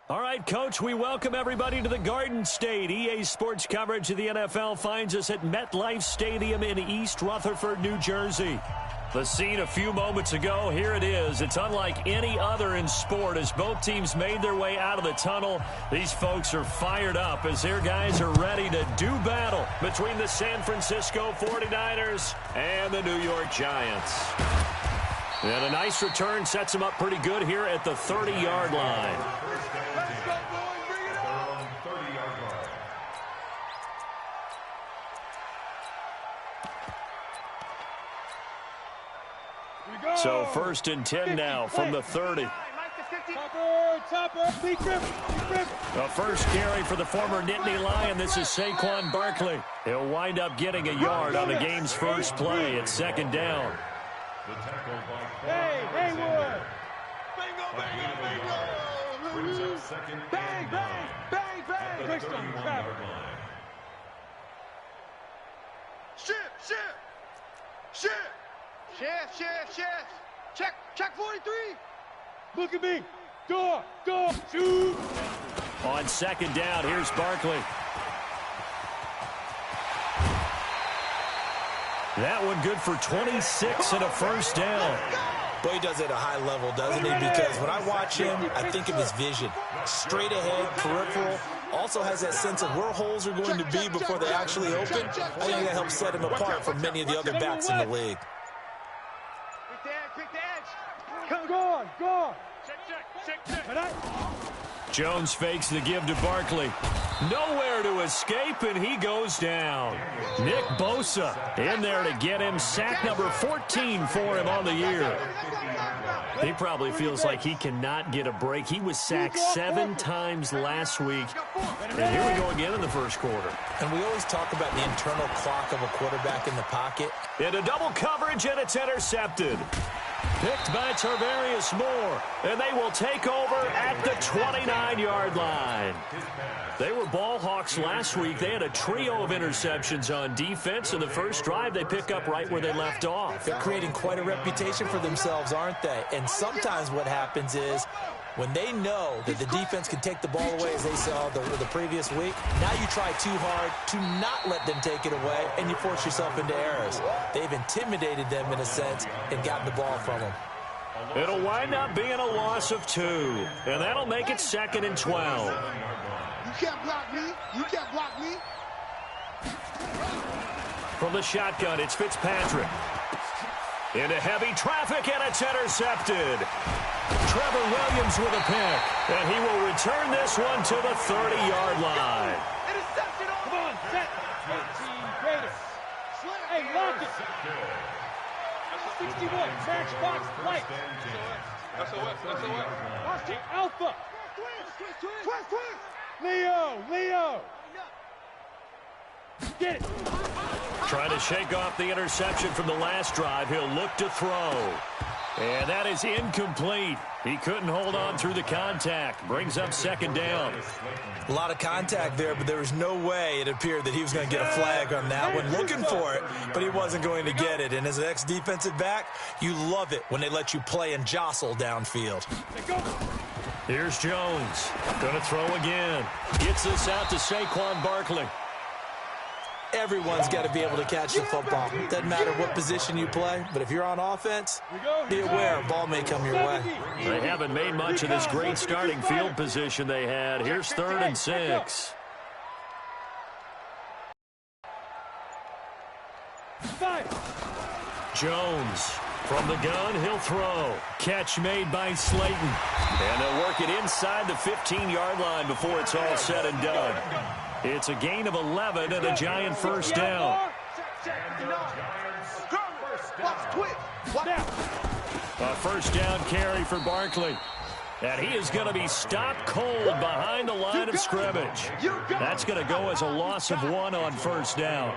All right, Coach, we welcome everybody to the Garden State. EA Sports coverage of the NFL finds us at MetLife Stadium in East Rutherford, New Jersey. The scene a few moments ago, here it is. It's unlike any other in sport as both teams made their way out of the tunnel. These folks are fired up as their guys are ready to do battle between the San Francisco 49ers and the New York Giants. And a nice return sets them up pretty good here at the 30-yard line. So 1st and 10 now from the 30. A first carry for the former Nittany Lion. This is Saquon Barkley. He'll wind up getting a yard on the game's first play. It's 2nd down. Hey, Haywood! Bingo, bingo, bingo! Bang, bang, bang, bang! Touchdown, Trevor. Shift! Check 43! Look at me! Go, shoot! On 2nd down, here's Barkley. That one good for 26 and a first down. Boy, he does it at a high level, doesn't he? Because when I watch him, I think of his vision. Straight ahead, peripheral. Also has that sense of where holes are going to be before they actually open. I think that helps set him apart from many of the other backs in the league. Quick the edge. Come, go on. Check. Jones fakes the give to Barkley. Nowhere to escape, and he goes down. Nick Bosa in there to get him. Sack number 14 for him on the year. He probably feels like he cannot get a break. He was sacked 7 times last week. And here we go again in the first quarter. And we always talk about the internal clock of a quarterback in the pocket. Into double coverage, and it's intercepted. Picked by Tarvarius Moore, and they will take over at the 29-yard line. They were ball hawks last week. They had a trio of interceptions on defense. In the first drive, they pick up right where they left off. They're creating quite a reputation for themselves, aren't they? And sometimes what happens is when they know that the defense can take the ball away, as they saw the previous week, now you try too hard to not let them take it away, and you force yourself into errors. They've intimidated them in a sense and gotten the ball from them. It'll wind up being a loss of 2, and that'll make it 2nd and 12. You can't block me. From the shotgun, it's Fitzpatrick. Into heavy traffic, and it's intercepted. Trevor Williams with a pick, and he will return this one to the 30-yard line. Interception! Come on, set. 18 greatest. Hey, lock it. 61, matchbox light. That's a what? Watch it, Alpha. Twist. Leo. Get it. Trying to shake off the interception from the last drive. He'll look to throw. And that is incomplete. He couldn't hold on through the contact. Brings up 2nd down. A lot of contact there, but there was no way it appeared that he was going to get a flag on that one. Looking for it, but he wasn't going to get it. And as an ex-defensive back, you love it when they let you play and jostle downfield. Here's Jones. Going to throw again. Gets this out to Saquon Barkley. Everyone's got to be able to catch the football. Doesn't matter what position you play, but if you're on offense, be aware a ball may come your way. They haven't made much of this great starting field position they had. Here's 3rd and 6. Jones from the gun, he'll throw. Catch made by Slayton. And they'll work it inside the 15-yard line before it's all said and done. It's a gain of 11 and a Giant first down. A first down carry for Barkley. And he is going to be stopped cold behind the line of scrimmage. That's going to go as a loss of 1 on first down.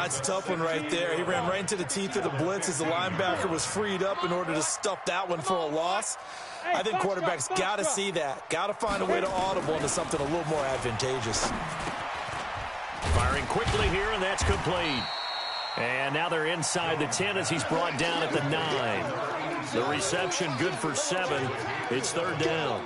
It's a tough one right there. He ran right into the teeth of the blitz as the linebacker was freed up in order to stuff that one for a loss. I think quarterbacks got to see that. Got to find a way to audible into something a little more advantageous. Firing quickly here, and that's complete. And now they're inside the 10 as he's brought down at the 9. The reception good for 7. It's 3rd down.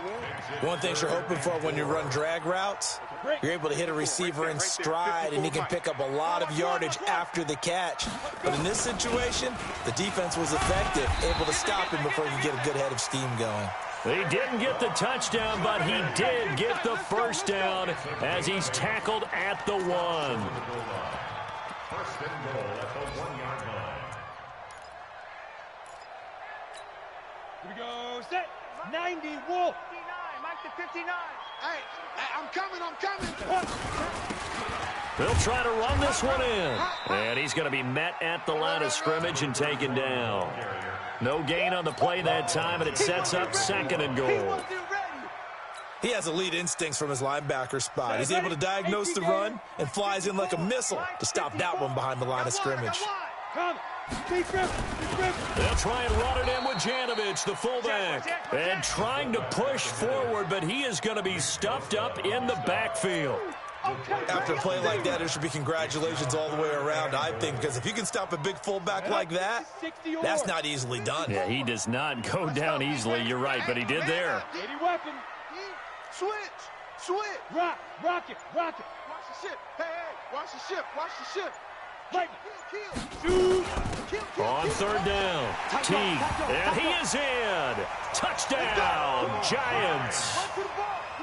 One thing you're hoping for when you run drag routes, you're able to hit a receiver in stride, and he can pick up a lot of yardage after the catch. But in this situation, the defense was effective, able to stop him before he could get a good head of steam going. He didn't get the touchdown, but he did get the first down as he's tackled at the 1. First and goal at the 1-yard line. Here we go, set, 90, Wolf. 59, Mike to 59. Hey, I'm coming. They'll try to run this one in. And he's going to be met at the line of scrimmage and taken down. No gain on the play that time, and it sets up 2nd and goal. He has elite instincts from his linebacker spot. He's able to diagnose the run and flies in like a missile to stop that one behind the line of scrimmage. They'll try and run it in with Janovich, the fullback, and trying to push forward, but he is going to be stuffed up in the backfield. After a play like that, there should be congratulations all the way around, I think, because if you can stop a big fullback like that, that's not easily done. Yeah, he does not go down easily. You're right, but he did there. Switch. Rock it. Watch the ship. Hey, watch the ship. Kill. On 3rd down, Teague, and he is in. Touchdown, Giants.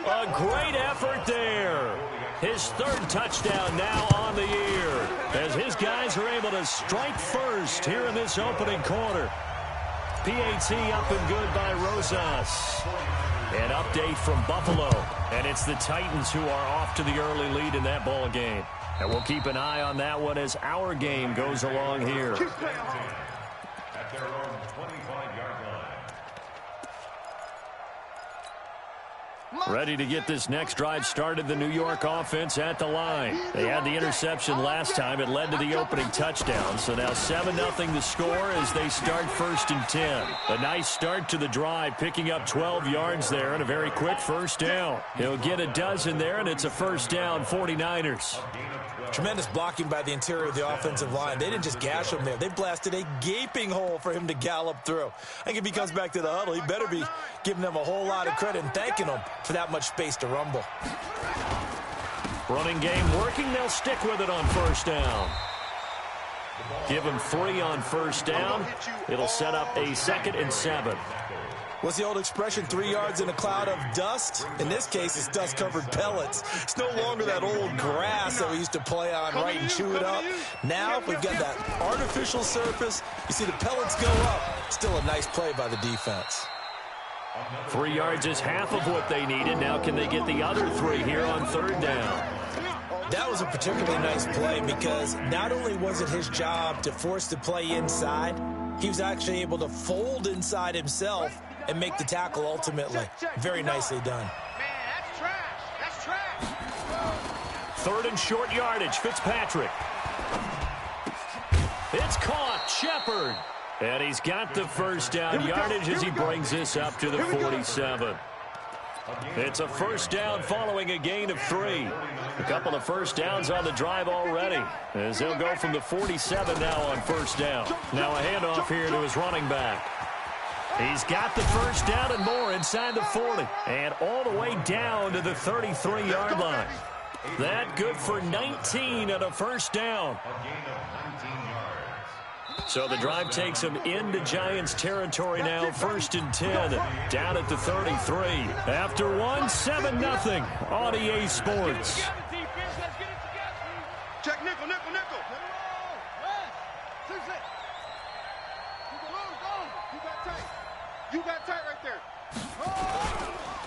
A great effort there. His 3rd touchdown now on the year as his guys are able to strike first here in this opening quarter. PAT up and good by Rosas. An update from Buffalo, and it's the Titans who are off to the early lead in that ball game. And we'll keep an eye on that one as our game goes along here. At their own 25-yard line. Ready to get this next drive started, the New York offense at the line. They had the interception last time. It led to the opening touchdown. So now 7-0 the score as they start 1st and 10. A nice start to the drive, picking up 12 yards there and a very quick first down. He'll get a dozen there, and it's a first down, 49ers. Tremendous blocking by the interior of the offensive line. They didn't just gash him there. They blasted a gaping hole for him to gallop through. I think if he comes back to the huddle, he better be giving them a whole lot of credit and thanking them for that much space to rumble. Running game working. They'll stick with it on 1st down. Give him 3 on 1st down. It'll set up a 2nd and 7. What's the old expression, 3 yards in a cloud of dust? In this case, it's dust-covered pellets. It's no longer that old grass that we used to play on, right, and chew it up. Now, we've got that artificial surface. You see the pellets go up. Still a nice play by the defense. 3 yards is half of what they needed. Now can they get the other 3 here on 3rd down? That was a particularly nice play because not only was it his job to force the play inside, he was actually able to fold inside himself and make the tackle ultimately. Very nicely done. Man, that's trash. 3rd and short yardage, Fitzpatrick. It's caught, Shepard. And he's got the first down yardage as he brings this up to the 47. It's a first down following a gain of 3. A couple of first downs on the drive already as they'll go from the 47 now on 1st down. Now a handoff here to his running back. He's got the first down and more inside the 40 and all the way down to the 33-yard line. That good for 19 at a first down. So the drive takes him into Giants territory now, 1st and 10, down at the 33. After 1, 7-0 on EA Sports. Check nickel. You got tight right there.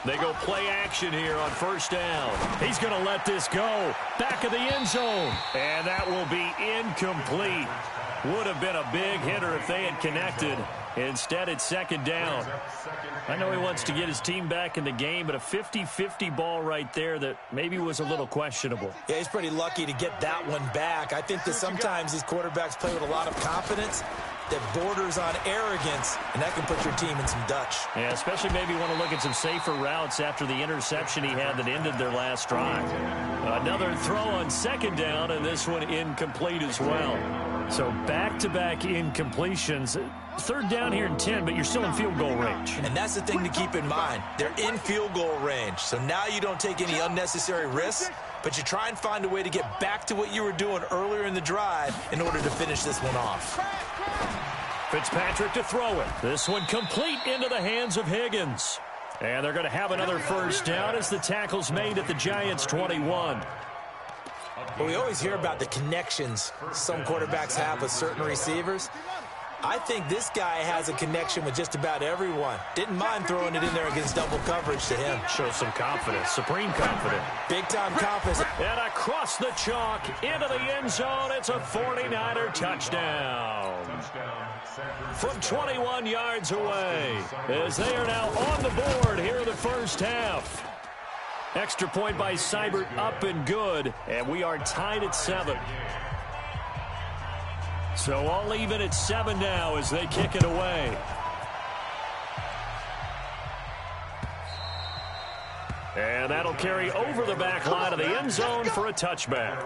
They go play action here on 1st down. He's going to let this go. Back of the end zone. And that will be incomplete. Would have been a big hitter if they had connected. Instead, it's 2nd down. I know he wants to get his team back in the game, but a 50-50 ball right there that maybe was a little questionable. Yeah, he's pretty lucky to get that one back. I think that sometimes these quarterbacks play with a lot of confidence that borders on arrogance, and that can put your team in some Dutch. Yeah, especially maybe want to look at some safer routes after the interception he had that ended their last drive. Another throw on 2nd down, and this one incomplete as well. So back-to-back incompletions. Third down here and 10, but you're still in field goal range. And that's the thing to keep in mind. They're in field goal range. So now you don't take any unnecessary risks, but you try and find a way to get back to what you were doing earlier in the drive in order to finish this one off. Fitzpatrick to throw it. This one complete into the hands of Higgins. And they're going to have another first down as the tackle's made at the Giants' 21. Well, we always hear about the connections some quarterbacks have with certain receivers. I think this guy has a connection with just about everyone. Didn't mind throwing it in there against double coverage to him. Shows some confidence, supreme confidence. Big-time confidence. And across the chalk into the end zone, it's a 49er touchdown. From 21 yards away, as they are now on the board here in the first half. Extra point by Seibert up and good, and we are tied at 7. So all even at 7 now as they kick it away. And that'll carry over the back line of the end zone for a touchback.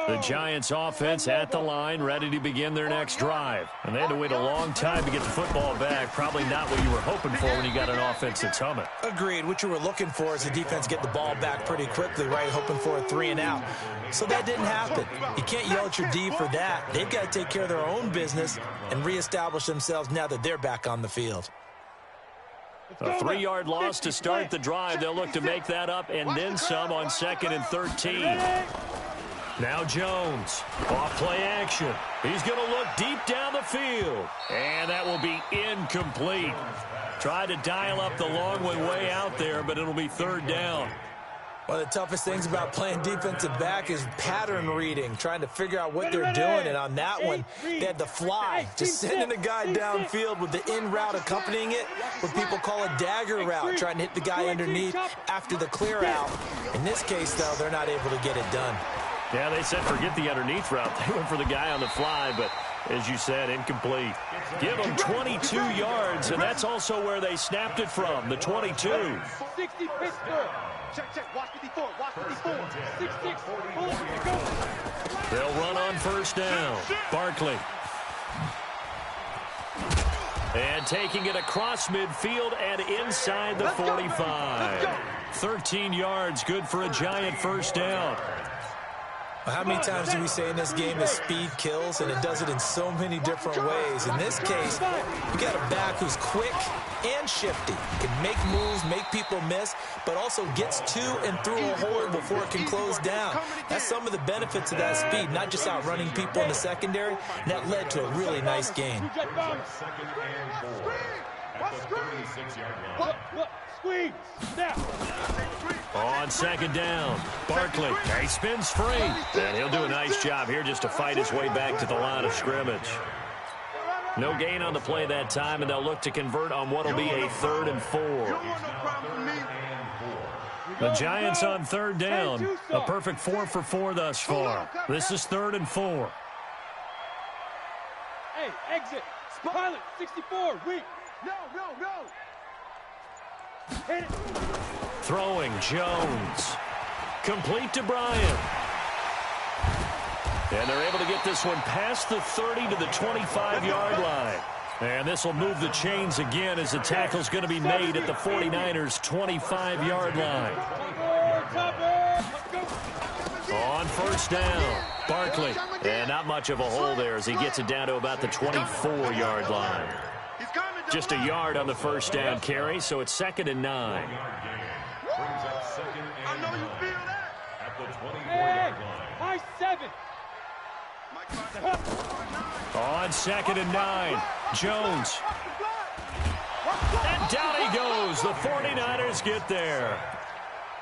The Giants offense at the line, ready to begin their next drive. And they had to wait a long time to get the football back. Probably not what you were hoping for when you got an offense that's humming. Agreed. What you were looking for is the defense get the ball back pretty quickly, right? Hoping for a 3 and out. So that didn't happen. You can't yell at your D for that. They've got to take care of their own business and reestablish themselves now that they're back on the field. A 3-yard loss to start the drive. They'll look to make that up and then some on 2nd and 13. Now Jones, off play action. He's going to look deep down the field. And that will be incomplete. Tried to dial up the long one way out there, but it'll be 3rd down. One of the toughest things about playing defensive back is pattern reading, trying to figure out what they're doing. And on that one, they had the fly, just sending a guy downfield with the in route accompanying it, what people call a dagger route, trying to hit the guy underneath after the clear out. In this case, though, they're not able to get it done. Yeah, they said forget the underneath route. They went for the guy on the fly, but as you said, incomplete. Give them 22 yards, and that's also where they snapped it from, the 22. 60 Pittsburgh. Check. Watch 54. Watch 54. 6-6. Pull it. Go. They'll run on first down. Barkley. And taking it across midfield and inside the 45. 13 yards, good for a Giant first down. Well, how many times do we say in this game that speed kills, and it does it in so many different ways? In this case, you got a back who's quick and shifty, can make moves, make people miss, but also gets to and through a hole before it can close down. That's some of the benefits of that speed, not just outrunning people in the secondary, and that led to a really nice game. Squeeze. Snap. On 2nd down, Barkley. He spins free. And he'll do a nice job here just to fight his way back to the line of scrimmage. No gain on the play that time, and they'll look to convert on what will be a 3rd and 4. The Giants on 3rd down. A perfect 4 for 4 thus far. This is 3rd and 4. Hey, exit. Pilot, 64. Weak. No. Hit it. Throwing Jones. Complete to Bryant. And they're able to get this one past the 30 to the 25-yard line. And this will move the chains again as the tackle's going to be made at the 49ers' 25-yard line. On first down, Barkley. And not much of a hole there as he gets it down to about the 24-yard line. Just a yard on the first down carry, so it's 2nd and 9. I know you feel that. At the 24-yard Hey, line. high 7. On 2nd and 9, Jones. And down he goes. The 49ers get there.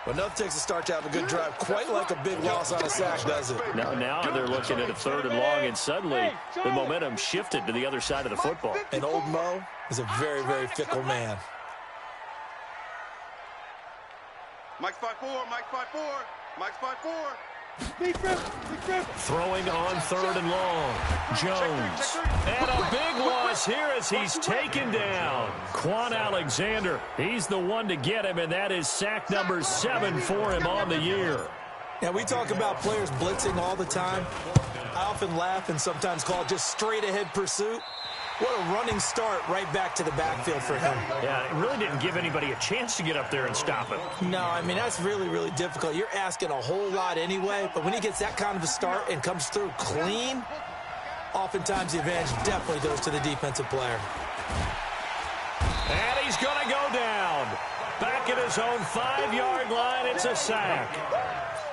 Well, nothing takes a start to have a good drive, quite like a big loss on a sack, does it? Now they're looking at a 3rd and long, and suddenly the momentum shifted to the other side of the football. And old Mo is a very, very fickle man. Mike's 5-4. Mike's 5-4. Mike's 5-4. Throwing on 3rd and long. Jones. And a big loss here as he's taken down. Quan Alexander, he's the one to get him, and that is sack number 7 for him on the year. Now, we talk about players blitzing all the time. I often laugh and sometimes call it just straight-ahead pursuit. What a running start right back to the backfield for him. Yeah, it really didn't give anybody a chance to get up there and stop him. No, I mean, that's really, really difficult. You're asking a whole lot anyway, but when he gets that kind of a start and comes through clean, oftentimes the advantage definitely goes to the defensive player. And he's going to go down. Back at his own 5-yard line, it's a sack.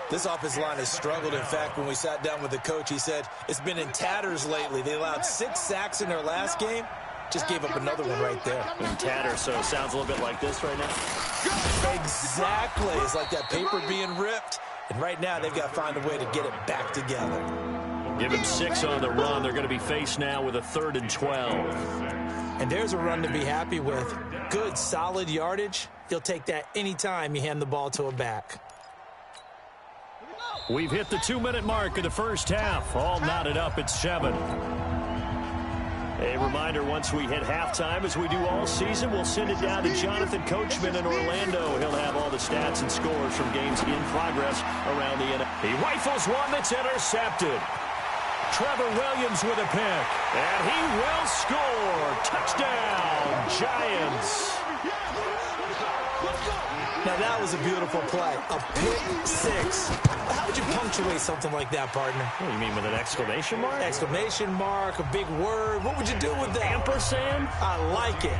This offensive line has struggled. In fact, when we sat down with the coach, he said it's been in tatters lately. They allowed 6 sacks in their last game. Just gave up another one right there. In tatters, so it sounds a little bit like this right now. Exactly. It's like that paper being ripped. And right now, they've got to find a way to get it back together. Give him 6 on the run. They're going to be faced now with a 3rd and 12. And there's a run to be happy with. Good, solid yardage. You'll take that anytime you hand the ball to a back. We've hit the 2-minute mark of the first half. All knotted up at 7. A reminder, once we hit halftime, as we do all season, we'll send it down to Jonathan Coachman in Orlando. He'll have all the stats and scores from games in progress around the NFL. He rifles one that's intercepted. Trevor Williams with a pick. And he will score. Touchdown, Giants. Now, that was a beautiful play. A pick 6. How would you punctuate something like that, partner? What do you mean, with an exclamation mark? Exclamation mark, a big word. What would you do with that? Ampersand? I like it.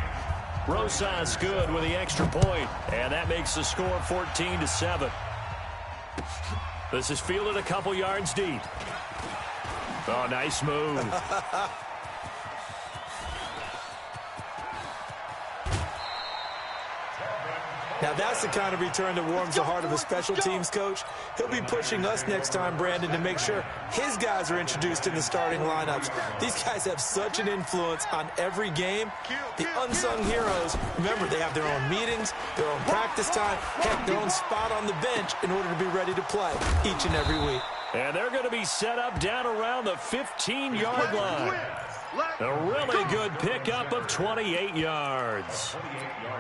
Rosas good with the extra point. And that makes the score 14-7. This is fielded a couple yards deep. Oh, nice move. Now, that's the kind of return that warms the heart of a special teams coach. He'll be pushing us next time, Brandon, to make sure his guys are introduced in the starting lineups. These guys have such an influence on every game. The unsung heroes, remember, they have their own meetings, their own practice time, heck, their own spot on the bench in order to be ready to play each and every week. And they're going to be set up down around the 15-yard line. A really good pickup of 28 yards.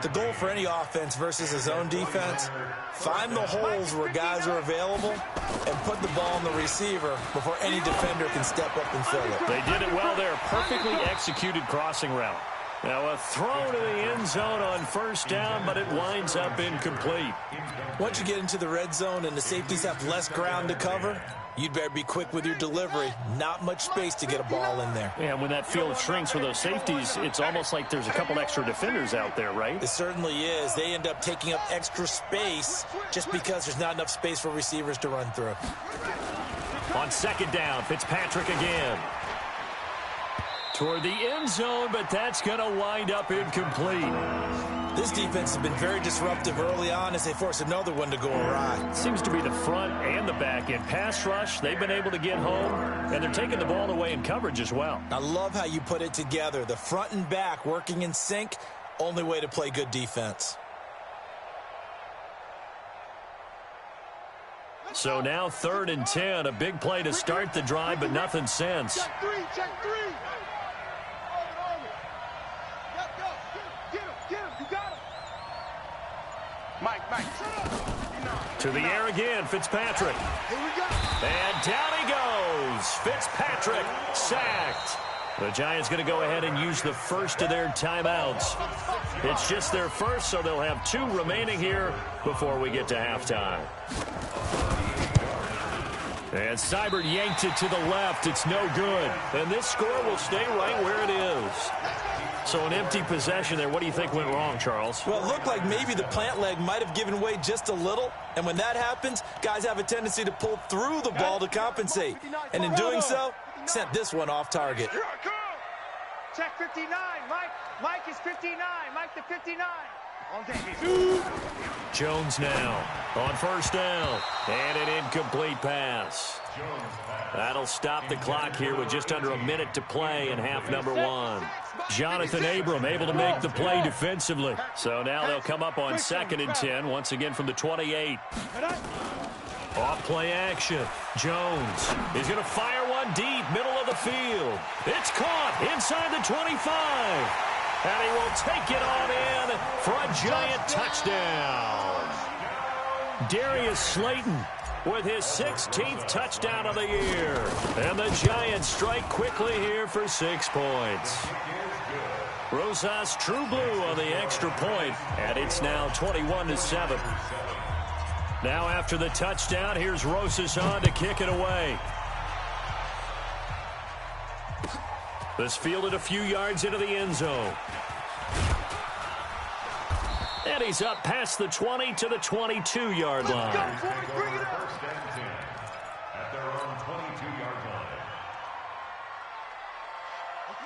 The goal for any offense versus his own defense, find the holes where guys are available and put the ball on the receiver before any defender can step up and fill it. They did it well there. Perfectly executed crossing route. Now a throw to the end zone on first down, but it winds up incomplete. Once you get into the red zone and the safeties have less ground to cover, you'd better be quick with your delivery. Not much space to get a ball in there. Yeah, when that field shrinks for those safeties, it's almost like there's a couple extra defenders out there, right? It certainly is. They end up taking up extra space just because there's not enough space for receivers to run through. On second down, Fitzpatrick again. Toward the end zone, but that's going to wind up incomplete. This defense has been very disruptive early on as they force another one to go awry. Seems to be the front and the back end. Pass rush, they've been able to get home, and they're taking the ball away in coverage as well. I love how you put it together. The front and back working in sync, only way to play good defense. So now 3rd and 10, a big play to start the drive, but nothing since. Check three. Get him. You got him. Mike. To the air again, Fitzpatrick. Here we go. And down he goes. Fitzpatrick sacked. The Giants going to go ahead and use the first of their timeouts. It's just their first, so they'll have 2 remaining here before we get to halftime. And Seibert yanked it to the left. It's no good. And this score will stay right where it is. So an empty possession there. What do you think went wrong, Charles? Well, it looked like maybe the plant leg might have given way just a little. And when that happens, guys have a tendency to pull through the ball to compensate. And in doing so, sent this one off target. Here I come. Check 59. Mike is 59. Mike to 59. All day. Jones now on first down. And an incomplete pass. That'll stop the clock here with just under a minute to play in half number 1. Jonathan Abram able to make the play defensively. So now they'll come up on 2nd and 10, once again from the 28. Off play action. Jones is going to fire one deep, middle of the field. It's caught inside the 25. And he will take it on in for a giant touchdown. Darius Slayton with his 16th touchdown of the year. And the Giants strike quickly here for 6 points. Rosas True Blue on the extra point, and it's now 21-7. Now after the touchdown, here's Rosas on to kick it away. This fielded a few yards into the end zone. And he's up past the 20 to the 22-yard line. At their own 22-yard line.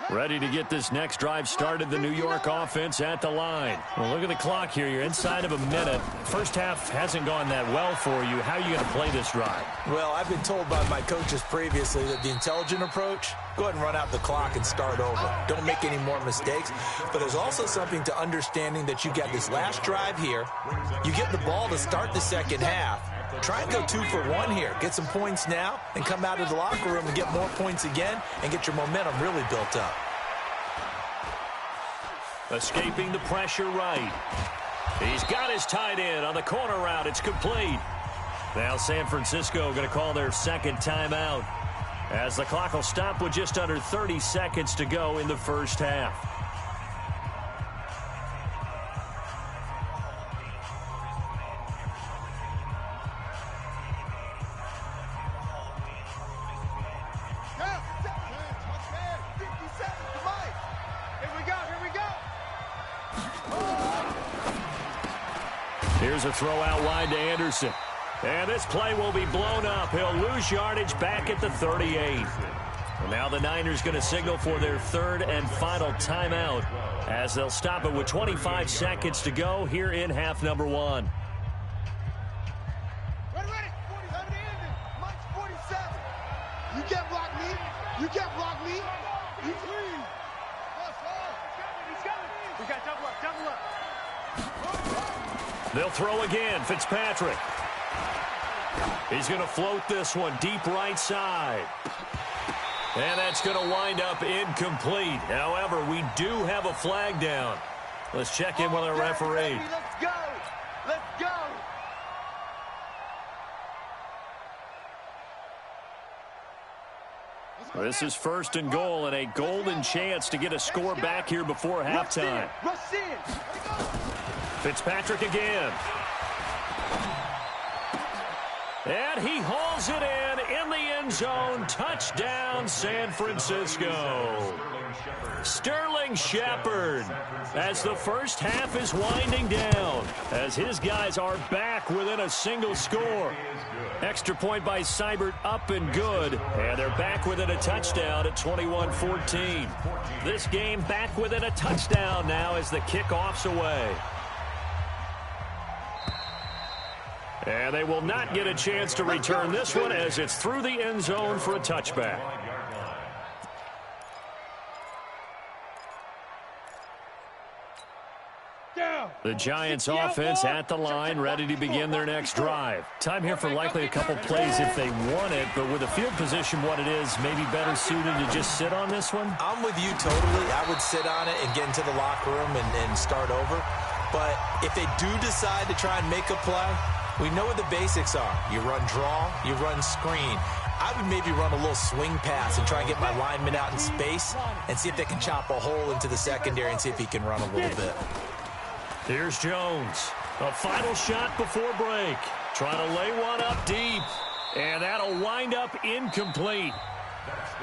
Ready to get this next drive started, the New York offense at the line. Well, look at the clock here. You're inside of a minute. First half hasn't gone that well for you. How are you going to play this drive? Well, I've been told by my coaches previously that the intelligent approach, go ahead and run out the clock and start over. Don't make any more mistakes. But there's also something to understanding that you got this last drive here. You get the ball to start the second half. Try and go 2 for 1 here. Get some points now and come out of the locker room and get more points again and get your momentum really built up. Escaping the pressure right. He's got his tight end on the corner route. It's complete. Now San Francisco going to call their second timeout as the clock will stop with just under 30 seconds to go in the first half. Here's a throw out wide to Anderson. And this play will be blown up. He'll lose yardage back at the 38. And now the Niners going to signal for their third and final timeout as they'll stop it with 25 seconds to go here in half number 1. Ready. 47 ended. Mike's 47. You can't block me. You can't block me. You please. He's coming. We got double up. They'll throw again. Fitzpatrick. He's going to float this one deep right side. And that's going to wind up incomplete. However, we do have a flag down. Let's check in with our referee. Let's go. This is first and goal and a golden chance to get a score back here before halftime. Rush in. Fitzpatrick again. And he hauls it in the end zone. Touchdown, San Francisco. Sterling Shepard as the first half is winding down as his guys are back within a single score. Extra point by Seibert up and good. And they're back within a touchdown at 21-14. This game back within a touchdown now as the kickoff's away. And they will not get a chance to return this one as it's through the end zone for a touchback. The Giants offense at the line, ready to begin their next drive. Time here for likely a couple plays if they want it, but with the field position what it is, maybe better suited to just sit on this one? I'm with you totally. I would sit on it and get into the locker room and start over. But if they do decide to try and make a play, we know what the basics are. You run draw, you run screen. I would maybe run a little swing pass and try and get my lineman out in space and see if they can chop a hole into the secondary and see if he can run a little bit. Here's Jones. A final shot before break. Trying to lay one up deep. And that'll wind up incomplete.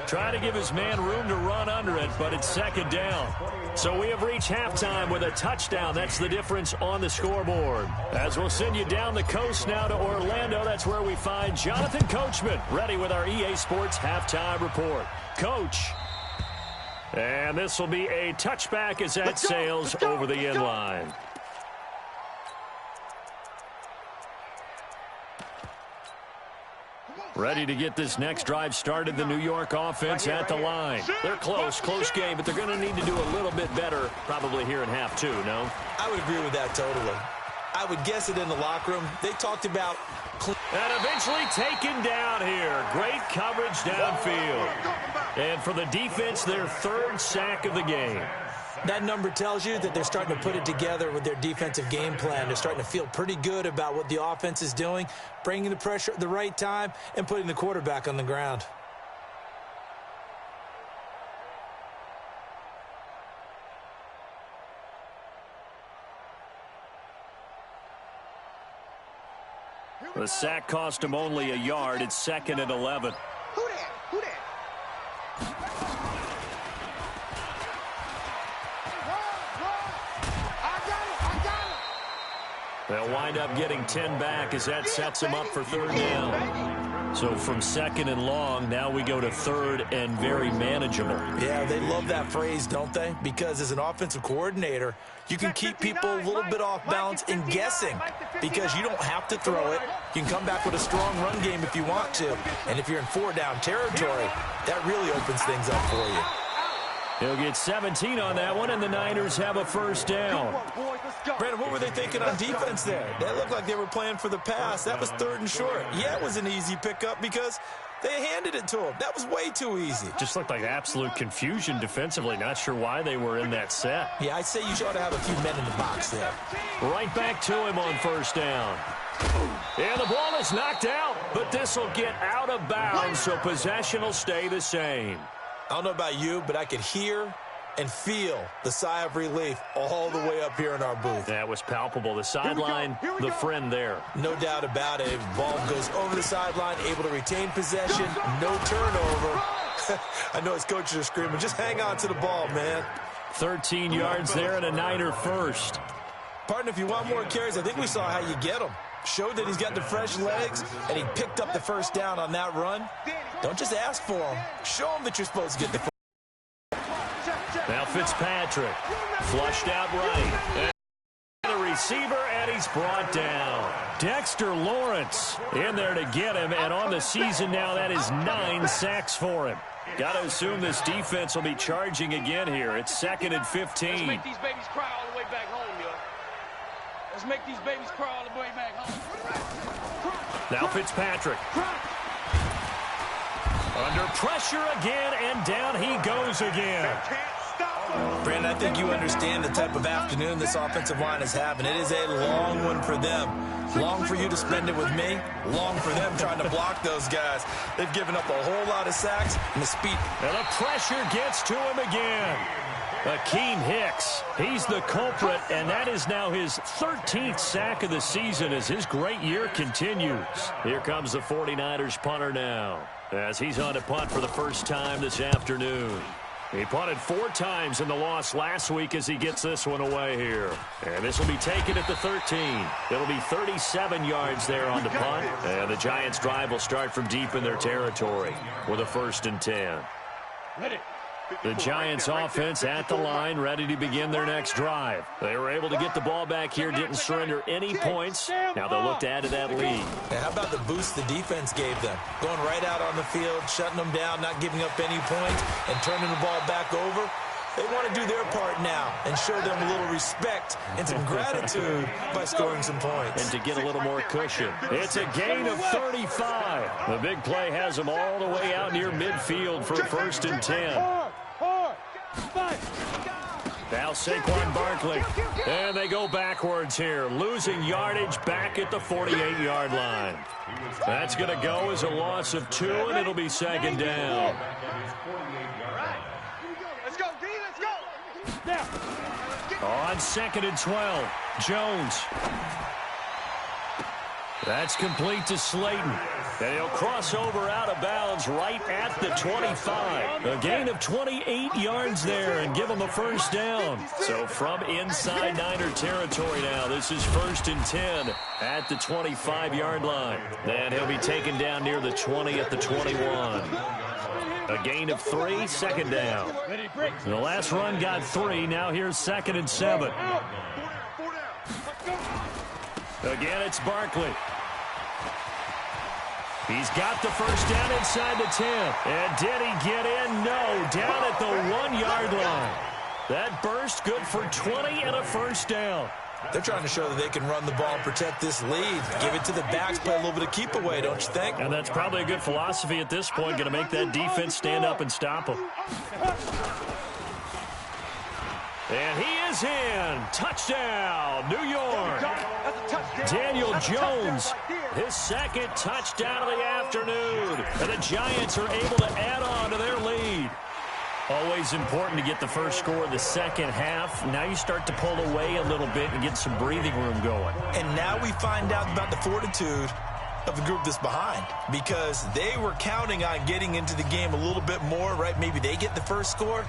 Trying to give his man room to run under it, but it's second down. So we have reached halftime with a touchdown. That's the difference on the scoreboard. As we'll send you down the coast now to Orlando, that's where we find Jonathan Coachman, ready with our EA Sports halftime report. Coach. And this will be a touchback as that sails over the end line. Ready to get this next drive started, the New York offense at the line. They're close game, but they're going to need to do a little bit better probably here in half 2, no? I would agree with that totally. I would guess it in the locker room. They talked about... And eventually taken down here. Great coverage downfield. And for the defense, their third sack of the game. That number tells you that they're starting to put it together with their defensive game plan. They're starting to feel pretty good about what the offense is doing, bringing the pressure at the right time, and putting the quarterback on the ground. The sack cost him only a yard. It's 2nd and 11. Who that? Who that? They'll wind up getting 10 back as that sets them up for 3rd down. So from 2nd and long, now we go to 3rd and very manageable. Yeah, they love that phrase, don't they? Because as an offensive coordinator, you can keep people a little bit off balance and guessing because you don't have to throw it. You can come back with a strong run game if you want to. And if you're in 4-down territory, that really opens things up for you. He'll get 17 on that one, and the Niners have a 1st down. Brandon, what were they thinking on defense there? That looked like they were playing for the pass. That was 3rd and short. Yeah, it was an easy pickup because they handed it to him. That was way too easy. Just looked like absolute confusion defensively. Not sure why they were in that set. Yeah, I'd say you ought to have a few men in the box there. Right back to him on 1st down. And the ball is knocked out, but this will get out of bounds, so possession will stay the same. I don't know about you, but I could hear and feel the sigh of relief all the way up here in our booth. That was palpable. The sideline, the friend there. No doubt about it. Ball goes over the sideline, able to retain possession, no turnover. I know his coaches are screaming, just hang on to the ball, man. 13 yards there and a Niner 1st. Partner, if you want more carries, I think we saw how you get them. Showed that he's got the fresh legs, and he picked up the 1st down on that run. Don't just ask for them. Show them that you're supposed to get the... Now Fitzpatrick, flushed out right. And the receiver, and he's brought down. Dexter Lawrence in there to get him, and on the season now, that is 9 sacks for him. Got to assume this defense will be charging again here. It's 2nd and 15. Let's make these babies cry all the way back home, yo. Let's make these babies cry all the way back home. Now Fitzpatrick. Under pressure again, and down he goes again. Brandon, I think you understand the type of afternoon this offensive line is having. It is a long one for them. Long for you to spend it with me. Long for them trying to block those guys. They've given up a whole lot of sacks, and the speed. And the pressure gets to him again. Akeem Hicks, he's the culprit, and that is now his 13th sack of the season as his great year continues. Here comes the 49ers punter now, as he's on to punt for the first time this afternoon. He punted 4 times in the loss last week as he gets this one away here. And this will be taken at the 13. It'll be 37 yards there on the punt, and the Giants' drive will start from deep in their territory with a 1st and 10. The Giants offense at the line, ready to begin their next drive. They were able to get the ball back here, didn't surrender any points. Now they'll look to add to that lead. Now, how about the boost the defense gave them? Going right out on the field, shutting them down, not giving up any points, and turning the ball back over. They want to do their part now and show them a little respect and some gratitude by scoring some points. And to get a little more cushion. It's a gain of 35. The big play has them all the way out near midfield for 1st and 10. Now Saquon Barkley. And they go backwards here. Losing yardage back at the 48-yard line. That's going to go as a loss of 2, and it'll be 2nd down. On 2nd and 12, Jones. That's complete to Slayton. And he'll cross over out of bounds right at the 25. A gain of 28 yards there and give him a 1st down. So from inside Niner territory now, this is 1st and 10 at the 25-yard line. Then he'll be taken down near the 20 at the 21. A gain of 3, 2nd down. The last run got 3. Now here's 2nd and 7. Again, it's Barkley. He's got the 1st down inside the 10. And did he get in? No, down at the 1-yard line. That burst good for 20 and a 1st down. They're trying to show that they can run the ball and protect this lead. Give it to the backs, play a little bit of keep away, don't you think? And that's probably a good philosophy at this point, going to make that defense stand up and stop them. And he is in. Touchdown, New York. Daniel Jones, his second touchdown of the afternoon. And the Giants are able to add on to their lead. Always important to get the first score in the second half. Now you start to pull away a little bit and get some breathing room going. And now we find out about the fortitude of the group that's behind, because they were counting on getting into the game a little bit more, right? Maybe they get the first score.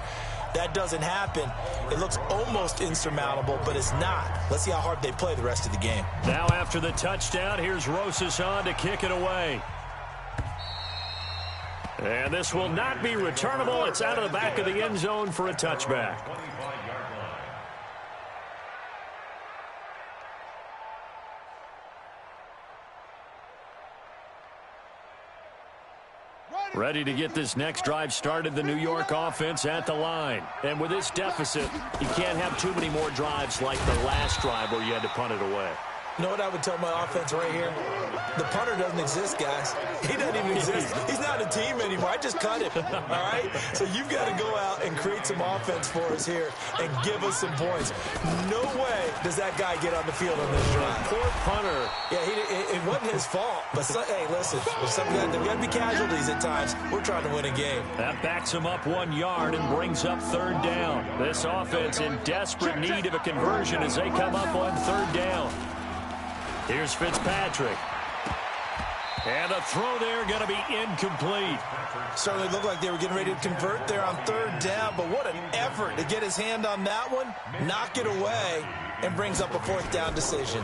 That doesn't happen. It looks almost insurmountable, but it's not. Let's see how hard they play the rest of the game. Now after the touchdown, here's Rosas on to kick it away. And this will not be returnable. It's out of the back of the end zone for a touchback. Ready to get this next drive started, the New York offense at the line. And with this deficit, you can't have too many more drives like the last drive where you had to punt it away. You know what I would tell my offense right here? The punter doesn't exist, guys. He doesn't even exist. He's not a team anymore. I just cut him, all right? So you've got to go out and create some offense for us here and give us some points. No way does that guy get on the field on this drive. Poor punter. Yeah, it wasn't his fault. But, hey, listen, there's got to be casualties at times. We're trying to win a game. That backs him up 1 yard and brings up third down. This offense in desperate need of a conversion as they come up on third down. Here's Fitzpatrick. And the throw there going to be incomplete. Certainly looked like they were getting ready to convert there on third down, but what an effort to get his hand on that one, knock it away, and brings up a fourth down decision.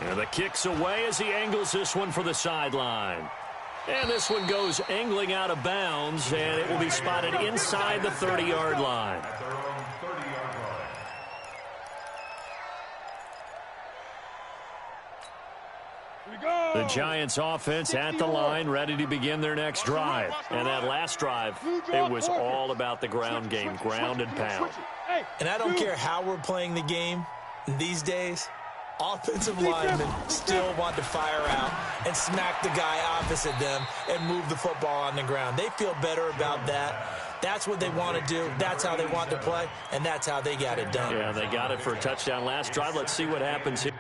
And the kick's away as he angles this one for the sideline. And this one goes angling out of bounds, and it will be spotted inside the 30-yard line. The Giants offense at the line, ready to begin their next drive. And that last drive, it was all about the ground game, ground and pound. And I don't care how we're playing the game these days, offensive linemen still want to fire out and smack the guy opposite them and move the football on the ground. They feel better about that. That's what they want to do. That's how they want to play, and that's how they got it done. Yeah, they got it for a touchdown last drive. Let's see what happens here.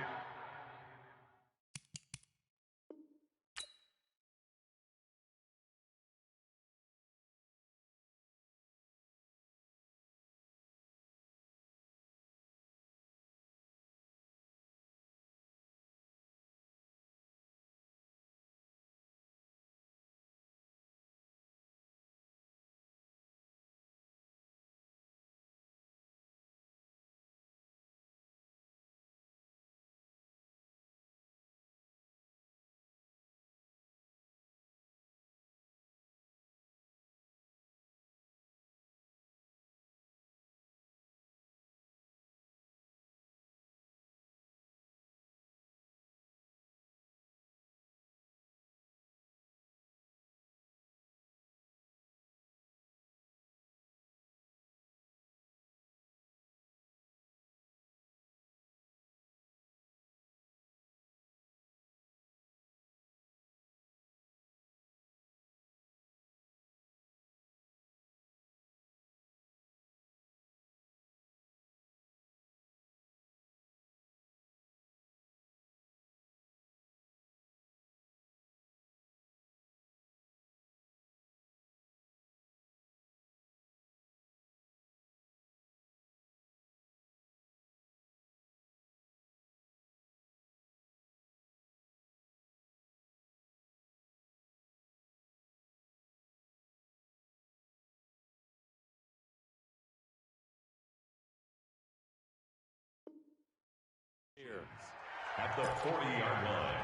At the 40-yard line.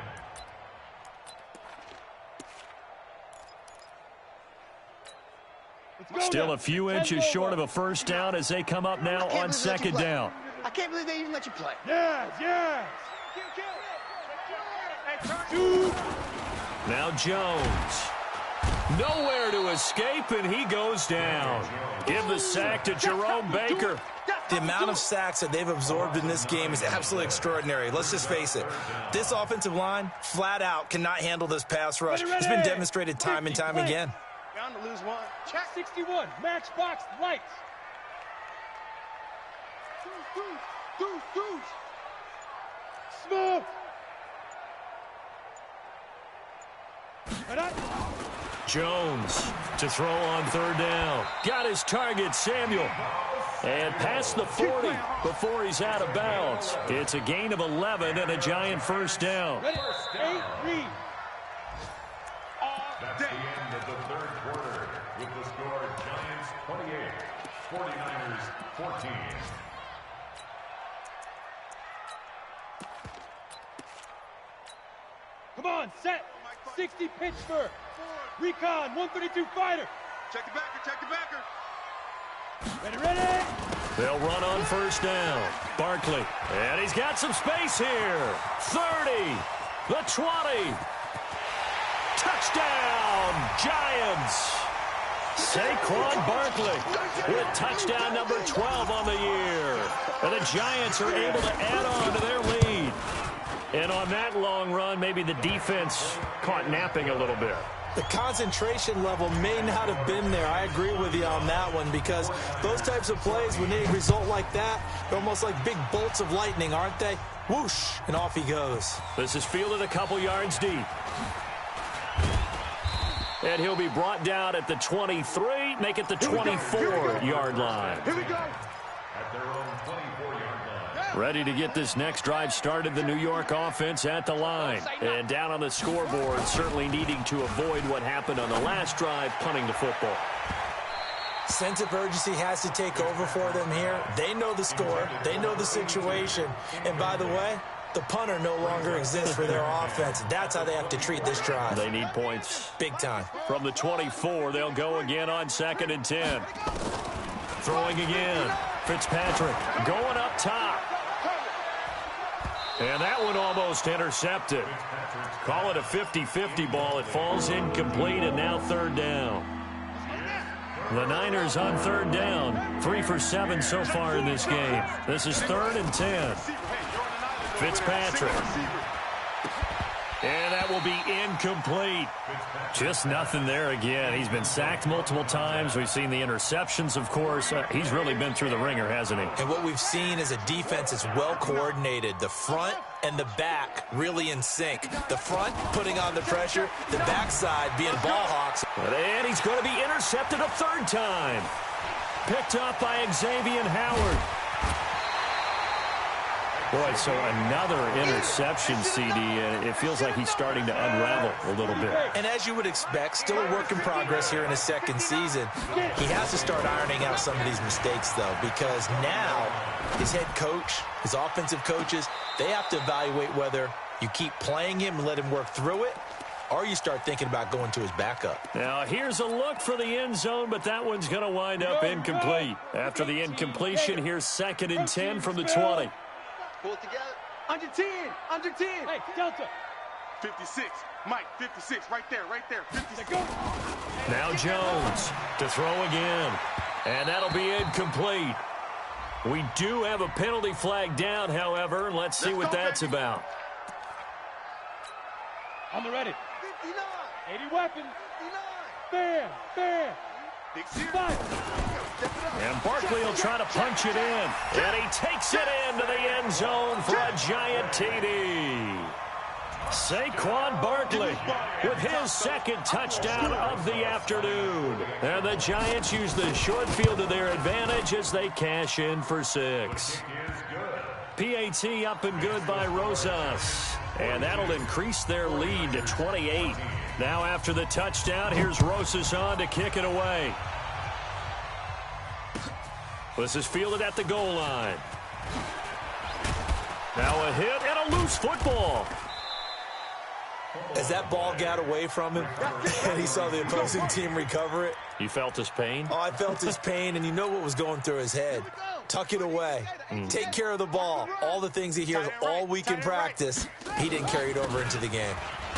Still a few inches short of a first down as they come up now on second down. I can't believe they even let you play. Yes. Now Jones. Nowhere to escape, and he goes down. Give the sack to Jerome Baker. The amount of sacks that they've absorbed in this game is absolutely extraordinary. Let's just face it. This offensive line, flat out, cannot handle this pass rush. It's been demonstrated time and time again. Bound to lose one. Check 61. Matchbox lights. Deuce. Smoke. Jones to throw on third down. Got his target, Samuel. And past the 40 before he's out of bounds. It's a gain of 11 and a Giant first down. Ready? 8, read. That's the end of the third quarter with the score Giants 28, 49ers 14. Come on, set. 60 Pittsburgh. Recon, 132 fighter. Check the backer. Ready. They'll run on first down. Barkley. And he's got some space here. 30. The 20. Touchdown, Giants. Saquon Barkley with touchdown number 12 on the year. And the Giants are able to add on to their lead. And on that long run, maybe the defense caught napping a little bit. The concentration level may not have been there. I agree with you on that one, because those types of plays, when they result like that, they're almost like big bolts of lightning, aren't they? Whoosh, and off he goes. This is fielded a couple yards deep. And he'll be brought down at the 23, make it the 24-yard line. Here we go. At their own 24-yard line. Ready to get this next drive started, the New York offense at the line. And down on the scoreboard, certainly needing to avoid what happened on the last drive, punting the football. Sense of urgency has to take over for them here. They know the score. They know the situation. And by the way, the punter no longer exists for their offense. That's how they have to treat this drive. They need points. Big time. From the 24, they'll go again on 2nd and 10. Throwing again. Fitzpatrick going up top. And that one almost intercepted. Call it a 50-50 ball. It falls incomplete, and now third down. The Niners on third down. 3 for 7 so far in this game. This is 3rd and 10. Fitzpatrick. And that will be incomplete. Just nothing there again. He's been sacked multiple times. We've seen the interceptions, of course. He's really been through the ringer, hasn't he? And what we've seen is a defense that's well coordinated. The front and the back really in sync. The front putting on the pressure, the backside being ball hawks. And he's going to be intercepted a 3rd time. Picked up by Xavier Howard. Boy, so another interception, CD. It feels like he's starting to unravel a little bit. And as you would expect, still a work in progress here in his 2nd season. He has to start ironing out some of these mistakes, though, because now his head coach, his offensive coaches, they have to evaluate whether you keep playing him and let him work through it, or you start thinking about going to his backup. Now, here's a look for the end zone, but that one's going to wind up incomplete. After the incompletion, here's 2nd and 10 from the 20. Pull it together. Under 10. Hey, Delta. 56. Mike, 56. Right there. 56. Go. Now Jones to throw again. And that'll be incomplete. We do have a penalty flag down, however, and let's see what that's about. On the ready. 59. 80 weapon. 59. Bam. Big series. And Barkley will try to punch it in. And he takes it into the end zone for a Giant TD. Saquon Barkley with his 2nd touchdown of the afternoon. And the Giants use the short field to their advantage as they cash in for 6. PAT up and good by Rosas. And that'll increase their lead to 28. Now after the touchdown, here's Rosas on to kick it away. This is fielded at the goal line. Now a hit and a loose football. As that ball got away from him and he saw the opposing team recover it. You felt his pain? Oh, I felt his pain, and you know what was going through his head. Tuck it away. Take care of the ball. All the things he hears all week in practice, he didn't carry it over into the game.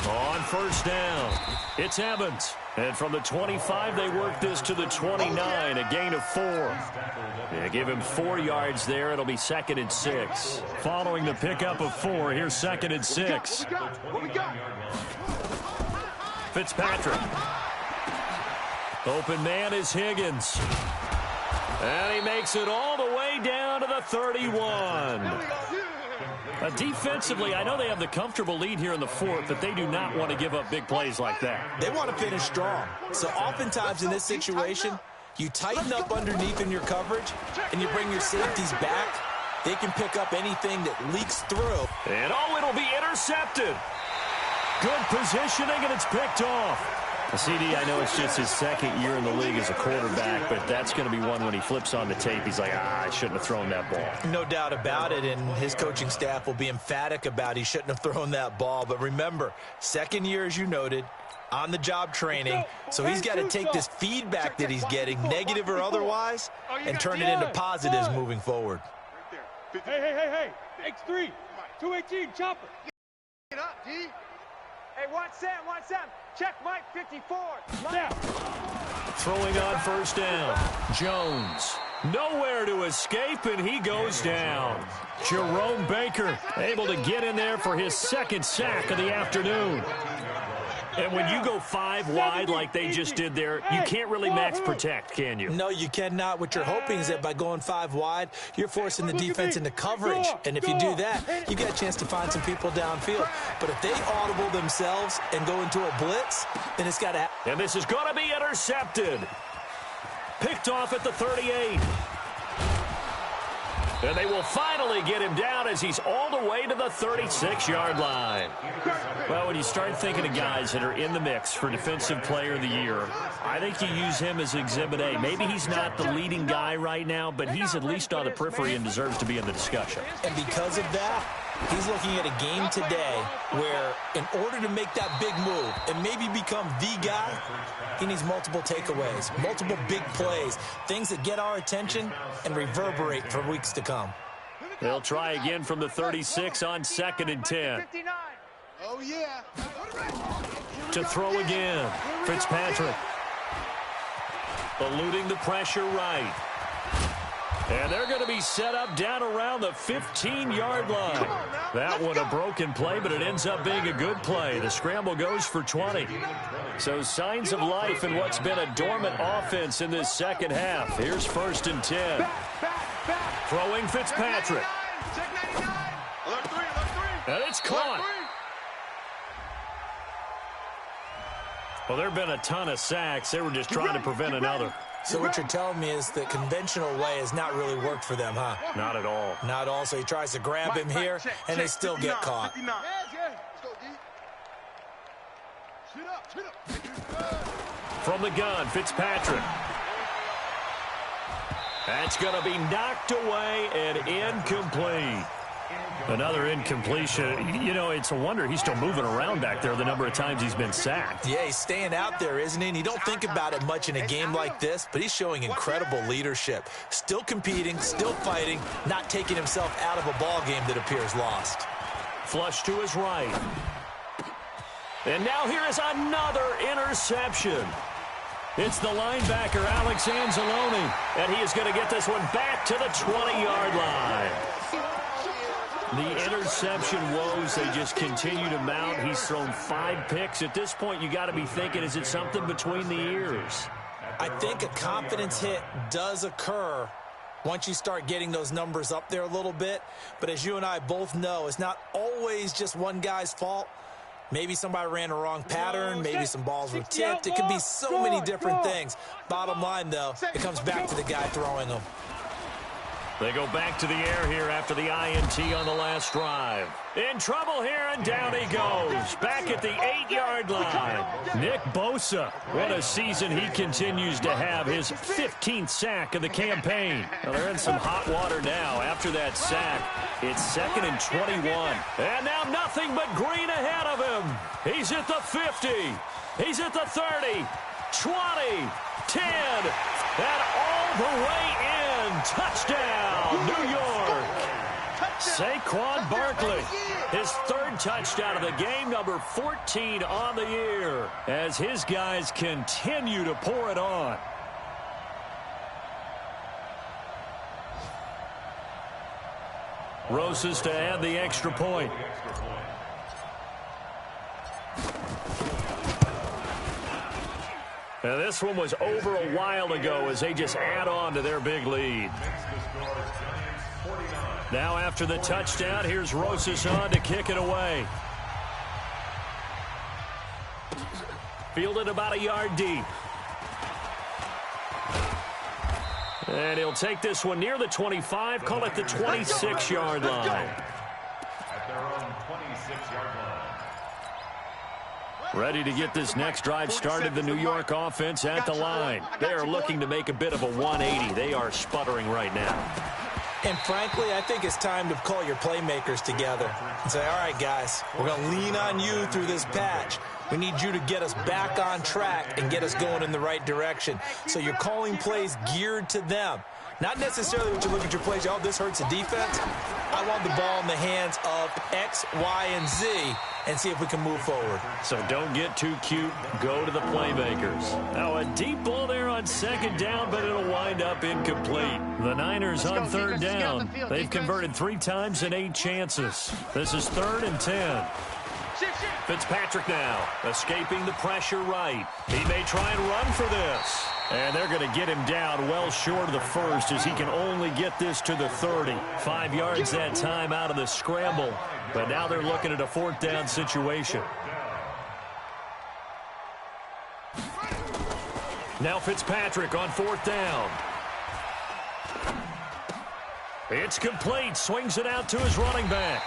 On first down, it's Evans. And from the 25, they work this to the 29, a gain of 4. Yeah, give him 4 yards there. It'll be 2nd and 6. Following the pickup of 4, here's 2nd and 6. What we got? Fitzpatrick. Open man is Higgins. And he makes it all the way down to the 31. Defensively, I know they have the comfortable lead here in the 4th, but they do not want to give up big plays like that. They want to finish strong. So oftentimes in this situation, you tighten up underneath in your coverage, and you bring your safeties back. They can pick up anything that leaks through. And, it'll be intercepted. Good positioning, and it's picked off. CD, I know it's just his 2nd year in the league as a quarterback, but that's going to be one when he flips on the tape. He's like, I shouldn't have thrown that ball. No doubt about it, and his coaching staff will be emphatic about he shouldn't have thrown that ball. But remember, 2nd year, as you noted, on-the-job training, so he's got to take this feedback that he's getting, negative or otherwise, and turn it into positives moving forward. Hey. X3, 218, chopper. Get up, D. Hey, watch Sam. Check Mike 54. Now. Throwing on 1st down. Jones. Nowhere to escape, and he goes down. Jerome Baker able to get in there for his 2nd sack of the afternoon. And when you go 5 wide like they just did there, you can't really max protect, can you? No, you cannot. What you're hoping is that by going 5 wide, you're forcing the defense into coverage. And if you do that, you get a chance to find some people downfield. But if they audible themselves and go into a blitz, then it's got to happen. And this is going to be intercepted. Picked off at the 38. And they will finally get him down as he's all the way to the 36-yard line. Well, when you start thinking of guys that are in the mix for Defensive Player of the Year, I think you use him as Exhibit A. Maybe he's not the leading guy right now, but he's at least on the periphery and deserves to be in the discussion. And because of that, he's looking at a game today where in order to make that big move and maybe become the guy, he needs multiple takeaways, multiple big plays, things that get our attention and reverberate for weeks to come. They'll try again from the 36 on 2nd and 10. Oh, yeah. To throw again. Fitzpatrick. Eluding the pressure right. And they're going to be set up down around the 15-yard line. That one a broken play, but it ends up being a good play. The scramble goes for 20. So signs of life in what's been a dormant offense in this 2nd half. Here's 1st and 10. Throwing Fitzpatrick. And it's caught. Well, there have been a ton of sacks. They were just trying to prevent another. So what you're telling me is the conventional way has not really worked for them, huh? Not at all. Not all. So he tries to grab him here, and they still get caught. From the gun, Fitzpatrick. That's going to be knocked away and incomplete. Another incompletion. You know, it's a wonder he's still moving around back there the number of times he's been sacked. Yeah, he's staying out there, isn't he? And you don't think about it much in a game like this, but he's showing incredible leadership. Still competing, still fighting, not taking himself out of a ball game that appears lost. Flush to his right. And now here is another interception. It's the linebacker, Alex Anzalone, and he is going to get this one back to the 20-yard line. The interception woes, they just continue to mount. He's thrown 5 picks. At this point, you got to be thinking, is it something between the ears? I think a confidence hit does occur once you start getting those numbers up there a little bit. But as you and I both know, it's not always just one guy's fault. Maybe somebody ran a wrong pattern. Maybe some balls were tipped. It could be so many different things. Bottom line, though, it comes back to the guy throwing them. They go back to the air here after the INT on the last drive. In trouble here, and down he goes. Back at the 8-yard line. Nick Bosa, what a season he continues to have. His 15th sack of the campaign. Well, they're in some hot water now. After that sack, it's 2nd and 21. And now nothing but green ahead of him. He's at the 50. He's at the 30. 20. 10. And all the way in. Touchdown, New York. Saquon Barkley, his 3rd touchdown of the game, number 14 on the year, as his guys continue to pour it on. Rosas to add the extra point. Now this one was over a while ago as they just add on to their big lead. Now after the touchdown, here's Rosas on to kick it away. Fielded about a yard deep. And he'll take this one near the 25, call it the 26-yard line. At their own 26-yard line. Ready to get this next drive started, the New York offense at the line. They are looking to make a bit of a 180. They are sputtering right now. And frankly, I think it's time to call your playmakers together and say, all right, guys, we're going to lean on you through this patch. We need you to get us back on track and get us going in the right direction. So you're calling plays geared to them. Not necessarily when you look at your plays, oh, this hurts the defense. I want the ball in the hands of X, Y, and Z and see if we can move forward. So don't get too cute. Go to the playmakers. Now a deep ball there on second down, but it'll wind up incomplete. The Niners on third down. They've converted 3 times in 8 chances. This is 3rd and 10. Fitzpatrick now, escaping the pressure right. He may try and run for this. And they're going to get him down well short of the first as he can only get this to the 30. 5 yards that time out of the scramble. But now they're looking at a 4th down situation. Now Fitzpatrick on 4th down. It's complete. Swings it out to his running back.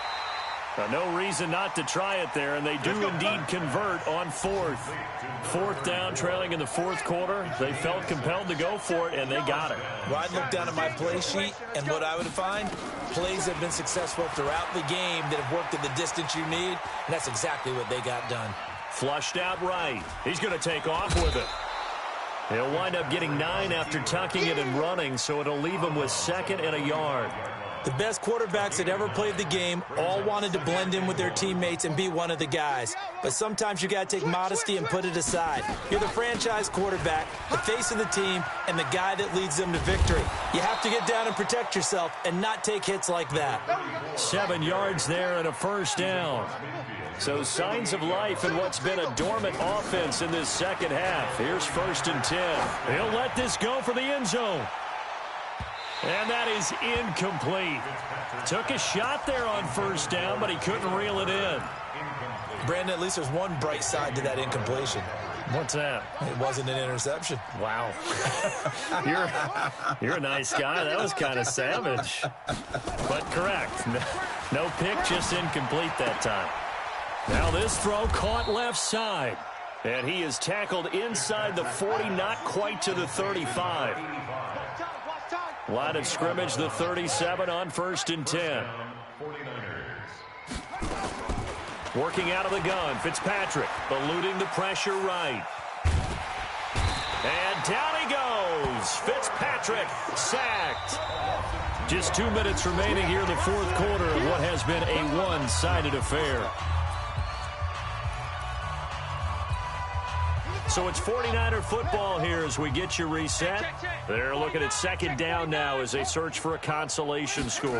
No reason not to try it there, and they do indeed convert on 4th. 4th down, trailing in the 4th quarter. They felt compelled to go for it, and they got it. Well, I'd look down at my play sheet, and what I would find, plays have been successful throughout the game that have worked at the distance you need, and that's exactly what they got done. Flushed out right. He's going to take off with it. He'll wind up getting 9 after tucking it and running, so it'll leave him with 2nd and a yard. The best quarterbacks that ever played the game all wanted to blend in with their teammates and be one of the guys. But sometimes you got to take modesty and put it aside. You're the franchise quarterback, the face of the team, and the guy that leads them to victory. You have to get down and protect yourself and not take hits like that. 7 yards there and a 1st down. So signs of life in what's been a dormant offense in this second half. Here's 1st and 10. He'll let this go for the end zone. And that is incomplete. Took a shot there on 1st down, but he couldn't reel it in. Brandon, at least there's one bright side to that incompletion. What's that? It wasn't an interception. Wow. You're a nice guy. That was kind of savage. But correct. No pick, just incomplete that time. Now this throw caught left side. And he is tackled inside the 40, not quite to the 35. Line of scrimmage, the 37 on 1st and 10. Working out of the gun, Fitzpatrick eluding the pressure right. And down he goes. Fitzpatrick sacked. Just 2 minutes remaining here in the 4th quarter of what has been a one-sided affair. So it's 49er football here as we get you reset. They're looking at 2nd down now as they search for a consolation score.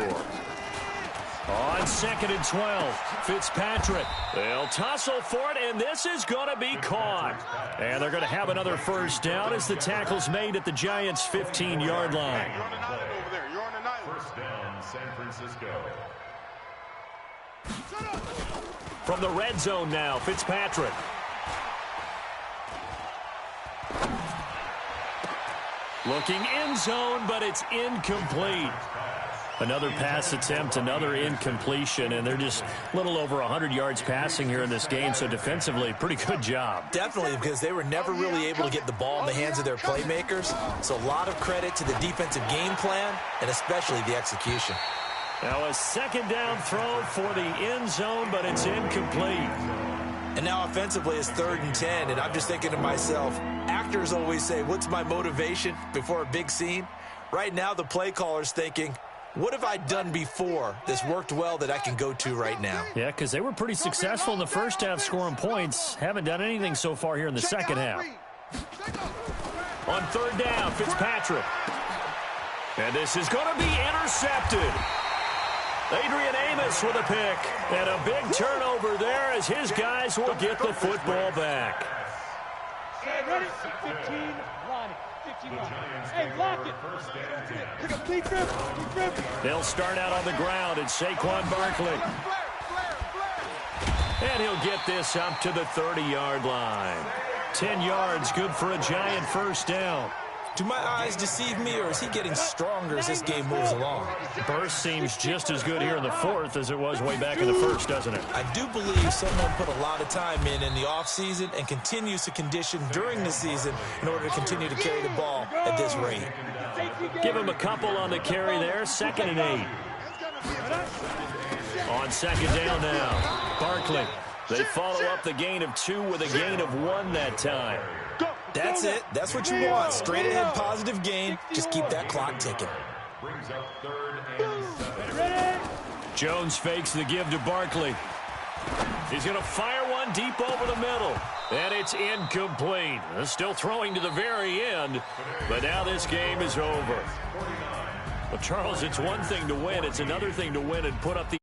On 2nd and 12, Fitzpatrick. They'll tussle for it, and this is going to be caught. And they're going to have another 1st down as the tackle's made at the Giants' 15-yard line. You're on the night. 1st down, San Francisco. From the red zone now, Fitzpatrick. Looking end zone, but it's incomplete. Another pass attempt, another incompletion, and they're just a little over 100 yards passing here in this game, so defensively, pretty good job. Definitely, because they were never really able to get the ball in the hands of their playmakers, so a lot of credit to the defensive game plan and especially the execution. Now a 2nd down throw for the end zone, but it's incomplete. And now offensively it's 3rd and 10, and I'm just thinking to myself, actors always say, what's my motivation before a big scene? Right now the play caller's thinking, what have I done before that's worked well that I can go to right now? Yeah, because they were pretty successful in the first half scoring points. Haven't done anything so far here in the second half. On 3rd down, Fitzpatrick. And this is going to be intercepted. Adrian Amos with a pick. And a big turnover there as his guys will get the football back. Ready? 15, line it. 15, line it. Hey, lock it. Pick up deep grip. They'll start out on the ground. It's Saquon Barkley. And he'll get this up to the 30-yard line. 10 yards, good for a Giant first down. Do my eyes deceive me, or is he getting stronger as this game moves along? Burst seems just as good here in the fourth as it was way back in the first, doesn't it? I do believe someone put a lot of time in the offseason and continues to condition during the season in order to continue to carry the ball at this rate. Give him a couple on the carry there, 2nd and 8. On 2nd down now, Barkley. They follow up the gain of 2 with a gain of 1 that time. That's it. That's what you want. Straight ahead positive gain. Just keep that clock ticking. Jones fakes the give to Barkley. He's going to fire one deep over the middle. And it's incomplete. Still throwing to the very end. But now this game is over. Well, Charles, it's one thing to win. It's another thing to win and put up the